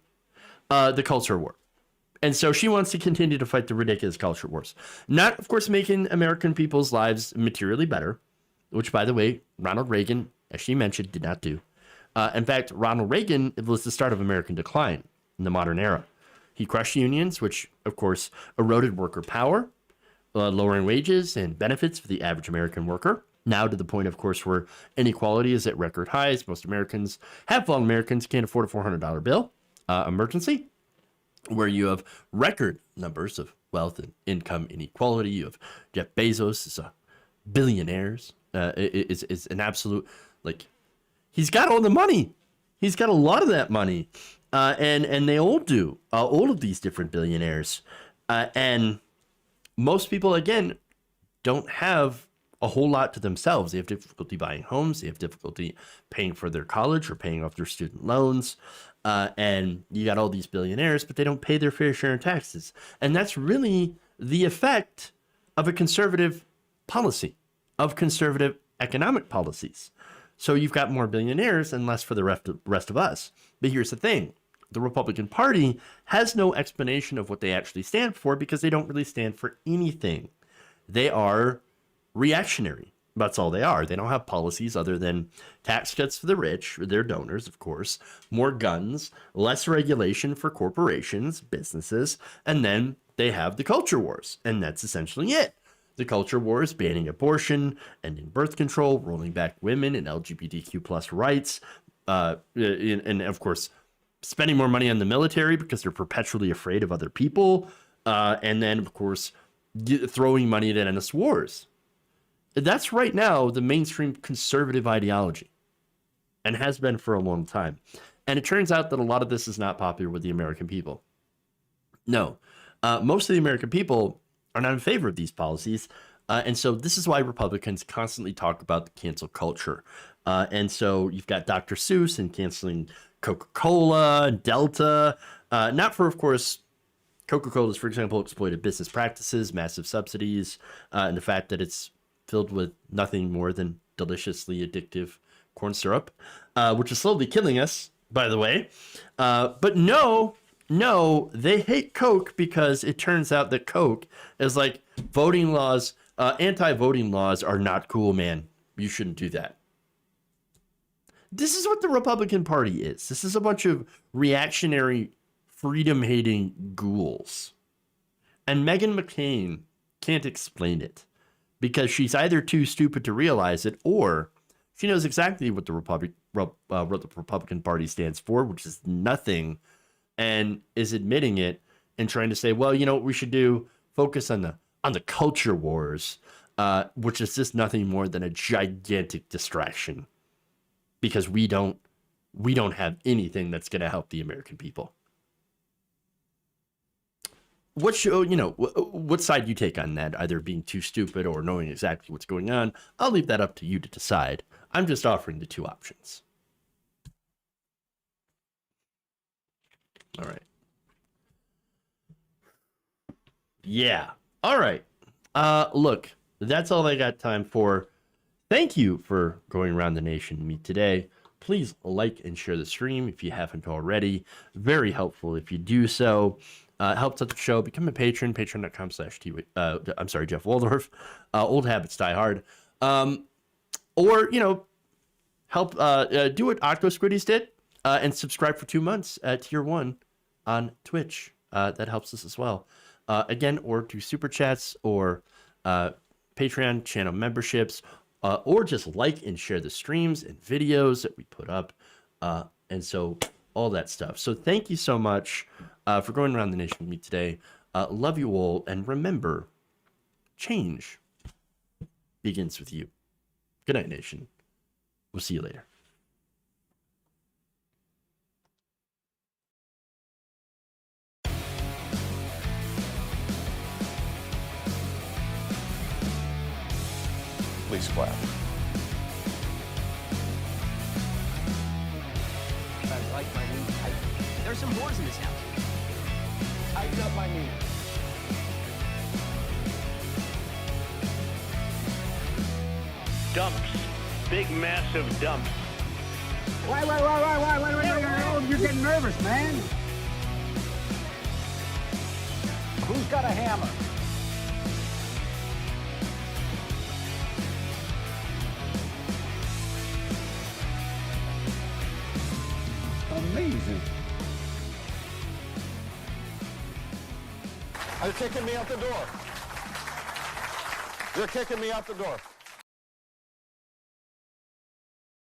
the culture war. And so she wants to continue to fight the ridiculous culture wars. Not, of course, making American people's lives materially better, which, by the way, Ronald Reagan, as she mentioned, did not do. In fact, Ronald Reagan was the start of American decline in the modern era. He crushed unions, which, of course, eroded worker power, lowering wages and benefits for the average American worker. Now to the point, of course, where inequality is at record highs. Most Americans, half-full Americans, can't afford a $400 bill. Emergency, where you have record numbers of wealth and income inequality. You have Jeff Bezos is a billionaires. Is an absolute, like, he's got all the money. He's got a lot of that money. And they all do, all of these different billionaires. And most people, again, don't have a whole lot to themselves. They have difficulty buying homes. They have difficulty paying for their college or paying off their student loans. And you got all these billionaires, but they don't pay their fair share in taxes. And that's really the effect of a conservative policy, of conservative economic policies. So you've got more billionaires and less for the rest of us. But here's the thing. The Republican Party has no explanation of what they actually stand for, because they don't really stand for anything. They are reactionary. That's all they are. They don't have policies other than tax cuts for the rich, or their donors, of course, more guns, less regulation for corporations, businesses, and then they have the culture wars. And that's essentially it. The culture wars, banning abortion, ending birth control, rolling back women and LGBTQ plus rights, and of course, spending more money on the military because they're perpetually afraid of other people, and then, of course, throwing money at endless wars. That's right now the mainstream conservative ideology, and has been for a long time. And it turns out that a lot of this is not popular with the American people. No, most of the American people are not in favor of these policies. And so this is why Republicans constantly talk about the cancel culture. And so you've got Dr. Seuss and canceling Coca-Cola, Delta, not for, of course, Coca-Cola's, for example, exploited business practices, massive subsidies, and the fact that it's filled with nothing more than deliciously addictive corn syrup, which is slowly killing us, by the way. But no, they hate Coke because it turns out that Coke is like voting laws, anti-voting laws are not cool, man. You shouldn't do that. This is what the Republican Party is. This is a bunch of reactionary, freedom-hating ghouls. And Meghan McCain can't explain it because she's either too stupid to realize it, or she knows exactly what the Republican Party stands for, which is nothing, and is admitting it and trying to say, well, you know what we should do? Focus on the on the culture wars, which is just nothing more than a gigantic distraction, because we don't have anything that's going to help the American people. What side you take on that, either being too stupid or knowing exactly what's going on? I'll leave that up to you to decide. I'm just offering the two options. All right. Yeah. All right. Look, that's all I got time for. Thank you for going around the nation with me today. Please like and share the stream if you haven't already. Very helpful if you do so. Helps out the show. Become a patron, patreon.com/Jeff Waldorf. Old habits die hard. Or, help do what Octo Squiddies did and subscribe for 2 months at tier 1 on Twitch. That helps us as well. Again, or do super chats or Patreon channel memberships, or just like and share the streams and videos that we put up. And so all that stuff. So thank you so much for going around the nation with me today. Love you all. And remember, change begins with you. Good night, nation. We'll see you later. Please clap. I like my new pipe. There's some boards in this house. Tighten up my knee. Dumps. Big, massive dumps. Wait. You're getting nervous, man. Who's got a hammer? Amazing. They're kicking me out the door. They're kicking me out the door.